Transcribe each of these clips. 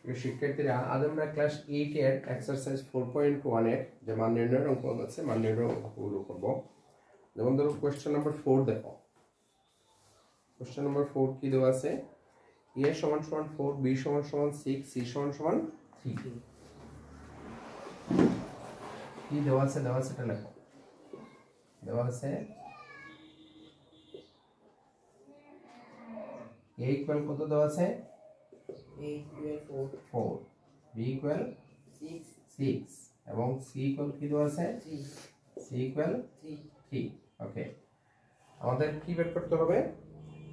শিক্ষার্থীরা আজ আমরা ক্লাস 8 এর এক্সারসাইজ 4.1 এর যে মান নির্ণয়ের অঙ্ক আছে মান নির্ণয়ের অঙ্কগুলো করব। যেমন ধরো কোশ্চেন নাম্বার 4 দেখো। কোশ্চেন নাম্বার 4 কি দেওয়া আছে? a সমান সমান 4, b সমান সমান 6, c সমান সমান 3। কি দেওয়া আছে? দেওয়া আছে এটা লেখো। দেওয়া আছে a ইকুয়াল কত দেওয়া আছে? a equal 4, b equal 6 এবং c equal কি দেওয়া আছে? 3 c equal 3। ওকে, আমাদের কি বের করতে হবে?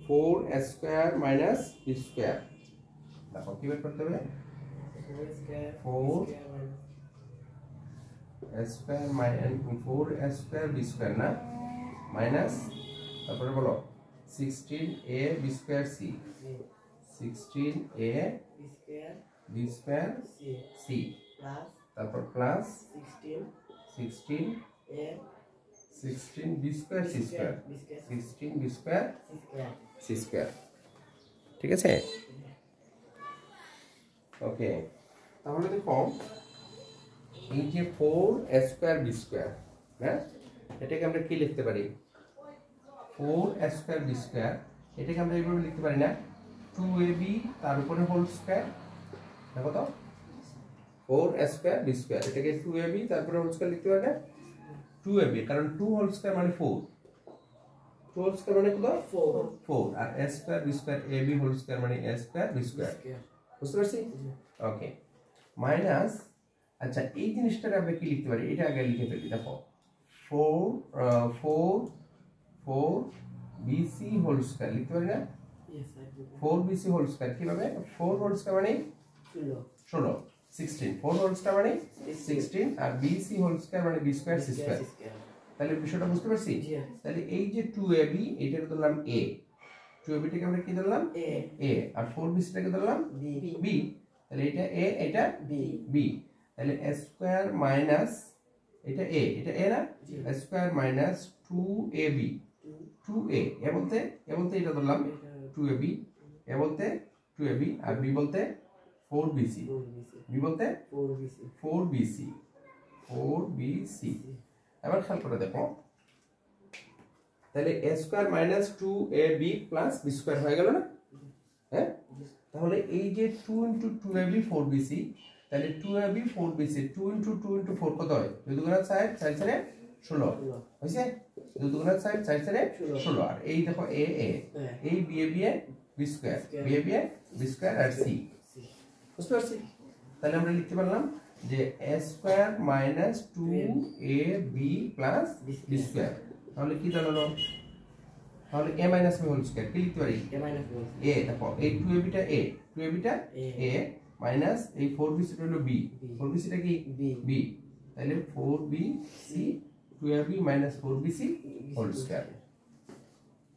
4 স্কয়ার মাইনাস b স্কয়ার। দেখো কি বের করতে হবে? 4 square minus 4 square b square না, মাইনাস তারপরে বলো 16a b square c, 16a b square c তারপর plus 16 b square c square, 16 b square c square. ঠিক আছে? ওকে, তাহলে দেখো এই যে 4 স্কয়ার b স্কয়ার, হ্যাঁ, এটাকে আমরা কি লিখতে পারি? 4 স্কয়ার b স্কয়ার, এটাকে আমরা এইভাবে লিখতে পারি না? 2ab তার উপরে হোল স্কয়ার। দেখো তো 4 স্কয়ার b স্কয়ার, এটাকে 2ab তারপরে হোল স্কয়ার লিখতে পারি না? 2ab, কারণ 2 হোল স্কয়ার মানে 4, 2 হোল স্কয়ার মানে কত? 4 আর a square b square ab whole square মানে a স্কয়ার b স্কয়ার। বুঝতে পারছি? ওকে, মাইনাস, আচ্ছা এই জিনিসটাকে আমরা কি লিখতে পারি? এটা আগে লিখে ফেলি। দেখো 4 bc হোল স্কয়ার লিখতে পারি না? 4 bc হোল স্কয়ার কিভাবে? 4 হোল স্কয়ার মানে 16, 16 4 হোল স্কয়ার মানে 16 আর bc হোল স্কয়ার মানে b স্কয়ার c স্কয়ার। তাহলে বিষয়টা বুঝতে পারছি? তাহলে এই যে 2ab এটাকে ধরলাম a, 2ab টাকে আমরা কি ধরলাম? a, আর 4bc টাকে ধরলাম b। তাহলে এটা a এটা b, তাহলে a স্কয়ার মাইনাস এটা a, এটা a না, a square minus 2ab, 2a এ বলতে এটা ধরলাম 2ab, এ বলতে 2ab আর b বলতে 4bc, b বলতে 4bc। এবার খেয়াল করে দেখো, তাহলে a square minus 2ab plus b square হয়ে গেল না? হ্যাঁ, তাহলে এই যে 2 * 2ab 4bc, তাহলে 2ab 4bc, 2 * 2 * 4 কত হয়? 2 দুগুণা 4, 4 4 16 হইছে? 2 দুগুণা 4, 4 4 16। আর এই দেখো a এই b b square, b square আর c। বুঝতে পারছি? তাহলে আমরা লিখতে পারলাম যে a square minus 2ab plus b square. তাহলে কি দাঁড়ালো? তাহলে a minus b whole square কি লিখতে পারি? a, দেখো এই 2ab টা a মাইনাস এই 4bc টা হলো b, 4bc টা কি b, তাহলে 4bc 2ab minus 4bc whole square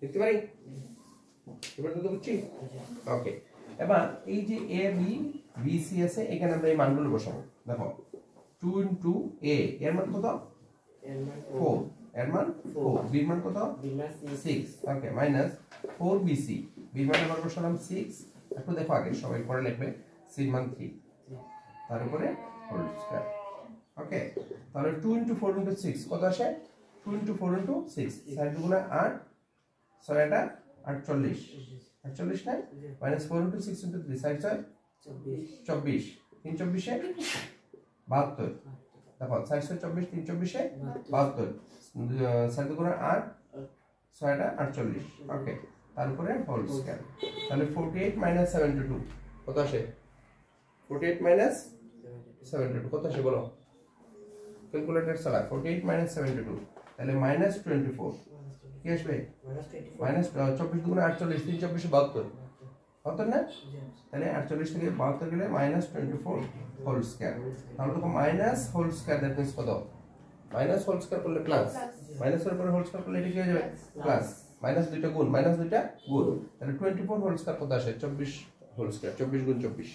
লিখতে পারি। এবার তো বুঝছি? ওকে, এবার এই যে a b bc আছে, এখানে আমরা এই মানগুলো বসাবো। দেখো 2 * a এর মান কত? 4, এর মান 4, b এর মান কত? 6। ওকে, মাইনাস 4bc, b এর মান আমরা বসালাম 6। একটু দেখো আগে সবাই পরে লিখবে, c এর মান 3 তার উপরে হোল স্কয়ার। ওকে, তাহলে 2 * 4 * 6 কত আসে? 2 * 4 * 6, 4 দুগুণা 8, 6 8 48, 48 না, মাইনাস 4 * 6 * 3, 6 6 24, 3 24 72। দেখো 4 6 24, 3 24 72, 4 দুগুণা 8, 6 8 48। ওকে, তারপরে হোল স্কয়ার। তাহলে 48 - 72 কত আসে? 48 - 72 কত আসে বলো? ক্যালকুলেটর চালা। 48 - 72 তাহলে -24 কি আসবে? -24 দুগুণা 48, 3 24 72 কত না? তাহলে 48 থেকে 72 গেলে -24 হোল স্কয়ার। তাহলে দেখো minus whole square that means কত? মাইনাস হোল স্কয়ার করলে প্লাস, মাইনাসের উপরে হোল স্কয়ার করলে এটা কি হয়ে যাবে? প্লাস, মাইনাস দুইটা গুণ, তাহলে 24 হোল স্কয়ার কত আসে? 24 হোল স্কয়ার, 24 গুণ 24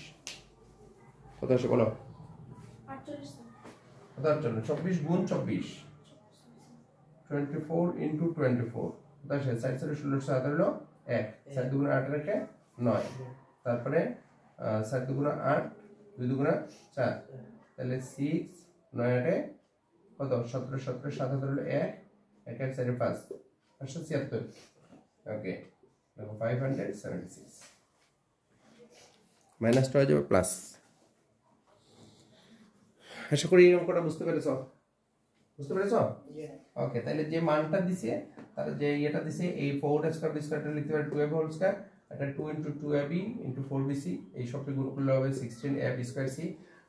কত আসে বলো? 48। কত আসছে? 24 গুণ 24, 24 * 24 কত আসে? 4 4 16 7 হলো 1, 4 দুগুণা 8 রেখে 9, তারপরে 7 দুগুণা 8 2 দুগুণা 4 তাহলে 6 9 8 কত 17 17 7 হলো 1 1 1 4 5 576 ওকে দেখো 576 মাইনাসটা হয়ে যাবে প্লাস আশা করি এই অঙ্কটা বুঝতে পেরেছো ওকে তাহলে যে মানটা দিছে তার যে এটা দিছে এই 4 স্কয়ার বি স্কয়ারটা লিখতে পারি 2ab হোল স্কয়ার এটা 2 * 2ab * 4bc এই সবটি গুণ করলে হবে 16ab স্কয়ার c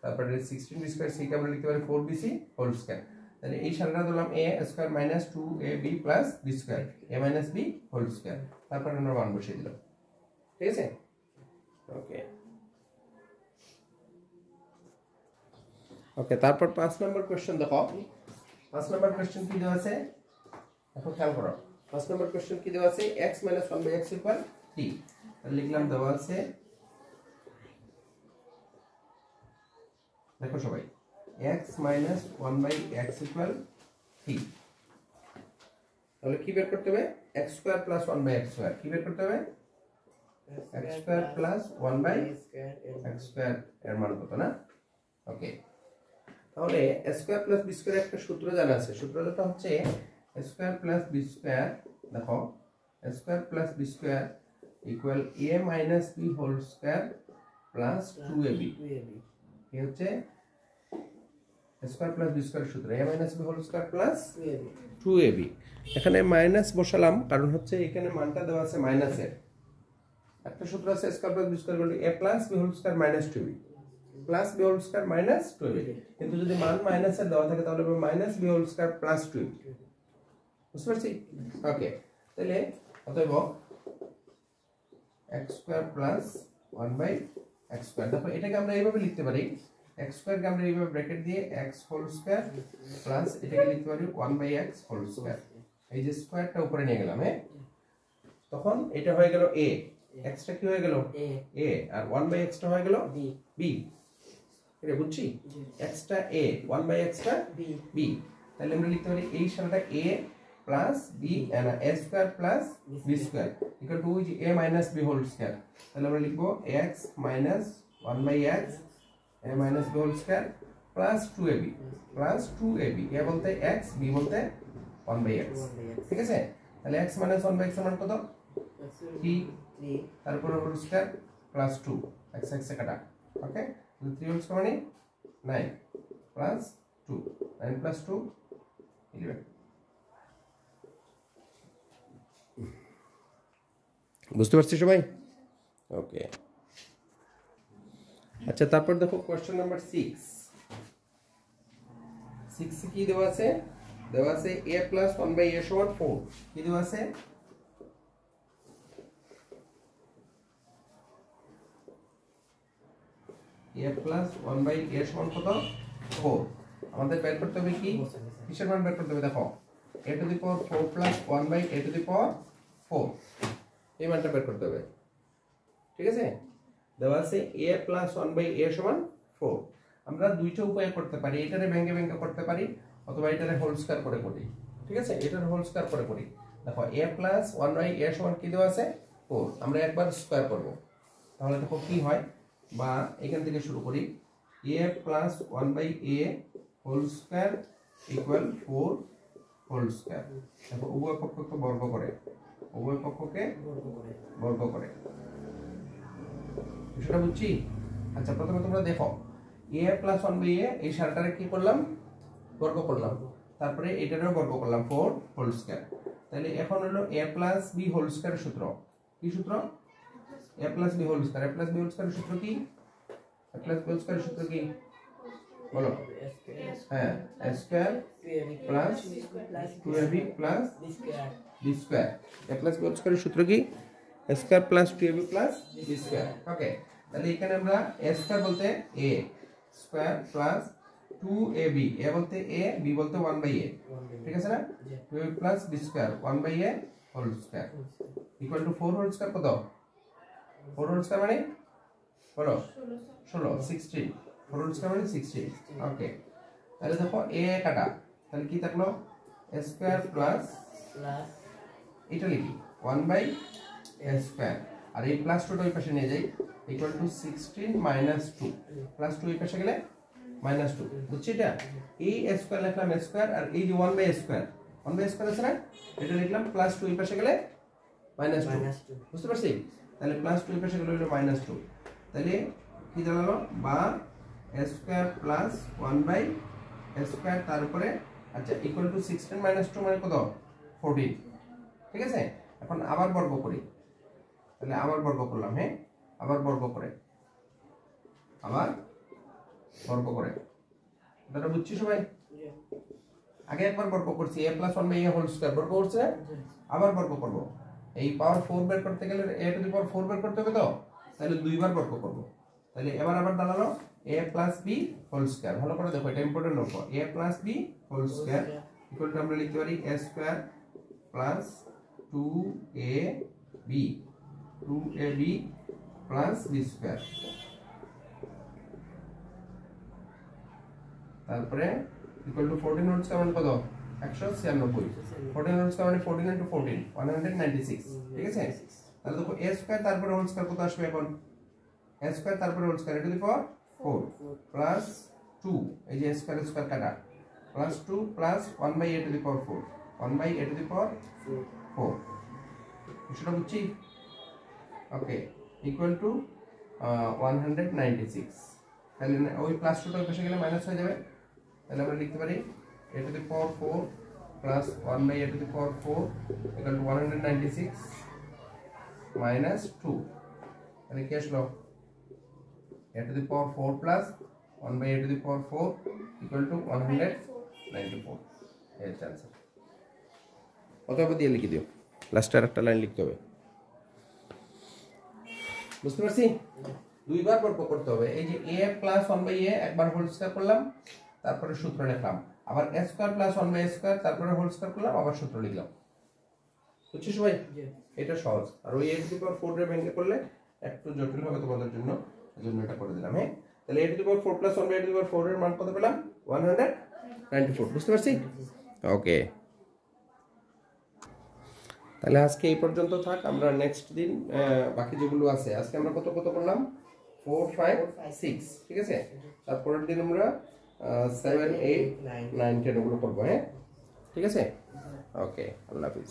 তারপরে 16b স্কয়ার c কে আমরা লিখতে পারি 4bc হোল স্কয়ার তাহলে এই সালটা দিলাম a square minus 2ab plus b square a minus b whole square তারপর আমরা মান বসিয়ে দিলাম ঠিক আছে ওকে ওকে তারপর 5 নম্বর কোশ্চেন দেখো 5 নম্বর কোশ্চেন কি দেওয়া আছে এখন খেয়াল করো 5 নম্বর কোশ্চেন কি দেওয়া আছে x - 1/x = 3 তাহলে লিখলাম দেওয়া আছে দেখো সবাই x - 1/x = 3 তাহলে কি বের করতে হবে x² + 1/x² কি বের করতে হবে x² + 1/x² এর মান কত না ওকে তাহলে স্কয়ার প্লাস বি স্কয়ার একটা সূত্র জানা আছে সূত্রটা হচ্ছে স্কয়ার প্লাস বি স্কয়ার দেখো square plus B square equal a minus b whole square plus 2ab এই হচ্ছে স্কয়ার প্লাস বি স্কয়ার সূত্র a minus b whole square plus 2ab এখানে মাইনাস বসালাম কারণ হচ্ছে এখানে মানটা দেওয়া আছে মাইনাসের একটা সূত্র আছে square plus B square = a plus b whole square minus 2b plus b whole square minus 2ab কিন্তু যদি মান মাইনাসের দেওয়া থাকে তাহলে হবে minus b whole square plus 2ab বুঝতে পারছি ওকে তাহলে অতএব x square plus 1/x square দেখো এটাকে আমরা এইভাবে লিখতে পারি x স্কয়ার কে আমরা এইভাবে ব্র্যাকেট দিয়ে x হোল স্কয়ার প্লাস এটাকে লিখতে পারি 1/x হোল স্কয়ার এই যে স্কয়ারটা উপরে নিয়ে গেলাম হ্যাঁ তখন এটা হয়ে গেল a x টা কি হয়ে গেল a আর 1/x টা হয়ে গেল b এটা বুঝছি x টা a 1/x টা b তাহলে আমরা লিখতে পারি এই সালটা a প্লাস b না a square plus b square equal to a minus b whole square তাহলে আমরা লিখব x minus 1/x a minus b whole square plus 2ab plus 2ab a বলতে x b বলতে 1/x ঠিক আছে তাহলে x minus 1/x এর মান কত 3 তারপর whole square plus 2 x x এ কাটা ওকে 3 হোল স্কয়ার মানে 9 প্লাস 2 9 প্লাস 2 11 বুঝতে পারছি সবাই ওকে আচ্ছা তারপর দেখো কোশ্চেন নাম্বার 6 6 কি দেওয়া আছে a + 1/a = 4 কি দেওয়া আছে a + 1/a = কত 4 আমাদের বের করতে হবে কি কিসের মান বের করতে হবে দেখো a to the power 4 + 1/a to the power 4 এই মানটা বের করতে হবে ঠিক আছে দেওয়া আছে a + 1/a = 4 আমরা দুইটা উপায়ে করতে পারি এটারে ভেঙে ভেঙে করতে পারি অথবা এটারে হোল স্কয়ার করে করি ঠিক আছে এটারে হোল স্কয়ার করে করি দেখো a + 1/a = কি দেওয়া আছে 4 আমরা একবার স্কয়ার করব তাহলে দেখো কি হয় বা এখান থেকে শুরু করি a + 1/a whole square = 4 whole square দেখো উভয় পক্ষকে বর্গ করে সেটা বুঝছি আচ্ছা প্রথমে তোমরা দেখো a + 1/a এই সারটারে কি করলাম বর্গ করলাম তারপরে এটারও বর্গ করলাম 4 হোল স্কয়ার তাহলে এখন হলো a + b হোল স্কয়ার সূত্র কি সূত্র a + b whole square a + b whole square সূত্র কি a + b হোল স্কয়ার সূত্র কি বলো হ্যাঁ a square plus 2ab plus b square a + b whole square সূত্র কি a square plus 2ab plus b square okay তাহলে এখানে আমরা a স্কয়ার বলতে a square plus 2ab a বলতে a b বলতে 1/a ঠিক আছে না 2ab plus b square 1/a whole square equal to 4 whole square কত 4 হোল স্কয়ার মানে বলো 16 16 4 হোল স্কয়ার মানে 16 ওকে তাহলে দেখো a কাটা তাহলে কি থাকলো a স্কয়ার প্লাস এটা লিখি 1/a স্কয়ার আর এই প্লাস টুটা ওই পাশে নিয়ে যাই ইকুয়াল টু 16 মাইনাস 2 প্লাস 2 এই পাশে গেলে মাইনাস 2 বুঝছি এটা এই স্কয়ার লিখলাম স্কয়ার আর এই যে 1 বাই স্কয়ার আছে না এটা লিখলাম প্লাস 2 এই পাশে গেলে মাইনাস 2 বুঝতে পারছি তাহলে প্লাস 2 এই পাশে গেলে হলো মাইনাস 2 তাহলে কি দাঁড়ালো বা স্কয়ার প্লাস 1 বাই স্কয়ার তার উপরে আচ্ছা ইকুয়াল টু 16 মাইনাস 2 মানে কত 14 ঠিক আছে এখন আবার বর্গ করি তাহলে আবার বর্গ করলাম হ্যাঁ আবার বর্গ করে এটা বুঝছি সবাই আগে একবার বর্গ করছি a + 1 a হোল স্কয়ার বর্গ করছে আবার বর্গ করব এই পাওয়ার 4 বের করতে গেলে a টু দি পাওয়ার 4 বের করতে হবে তো তাহলে দুইবার বর্গ করব তাহলে এবার আবার দাঁড়ালো a + b হোল স্কয়ার ভালো করে দেখো এটা important note a + b whole square equal to আমরা লিখতে পারি a square plus 2ab plus b square তারপরে ইকুয়াল টু 14 হোল স্কয়ার মানে কত 196 14 হোল স্কয়ার মানে 14 into 14 196 ঠিক আছে তাহলে দেখো a স্কয়ার তারপরে হোল স্কয়ার কত আসবে এখন a স্কয়ার তারপরে হোল স্কয়ার এটা দি পাওয়ার 4 প্লাস 2 এই যে স্কয়ার কাটা plus 2 plus 1 by a to the power 4 1 by a to the power 4 সেটা বুঝছি ওকে ইকুয়াল টু 196 তাহলে ওই প্লাস 2 টা পাশে গেলে মাইনাস হয়ে যাবে তাহলে আমরা লিখতে পারি a to the power 4 plus 1 by a to the power 4 equal to 196 minus 2 তাহলে কি আসলো a to the power 4 plus 1 by a to the power 4 equal to 194 এর आंसर অতএব দিয়ে লিখে দিও লাস্টের একটা লাইন লিখতে হবে বুঝতে পারছি দুইবার বর্গ করতে হবে এই যে a plus 1 by a একবার হোল স্কয়ার করলাম তারপরে সূত্র লিখলাম আবার a square plus 1 by a square তারপরে হোল স্কয়ার করলাম আবার সূত্র লিখলাম বুঝছিস ভাই এটা সহজ আর ওই a to the power 4 এর ভেঙে করলে একটু জটিল হবে তোমাদের জন্য এজন্য এটা করে দিলাম হ্যাঁ তাহলে a to the power 4 plus 1 by a to the power 4 এর মান কত পেলাম 194 বুঝতে পারছি ওকে তাহলে আজকে এই পর্যন্ত থাক আমরা নেক্সট দিন বাকি যেগুলো আছে আজকে আমরা কত করলাম 4 5 6 ঠিক আছে তারপরের দিন আমরা 7 8 9 10 ওগুলো করব হ্যাঁ ঠিক আছে ওকে আল্লাহ হাফেজ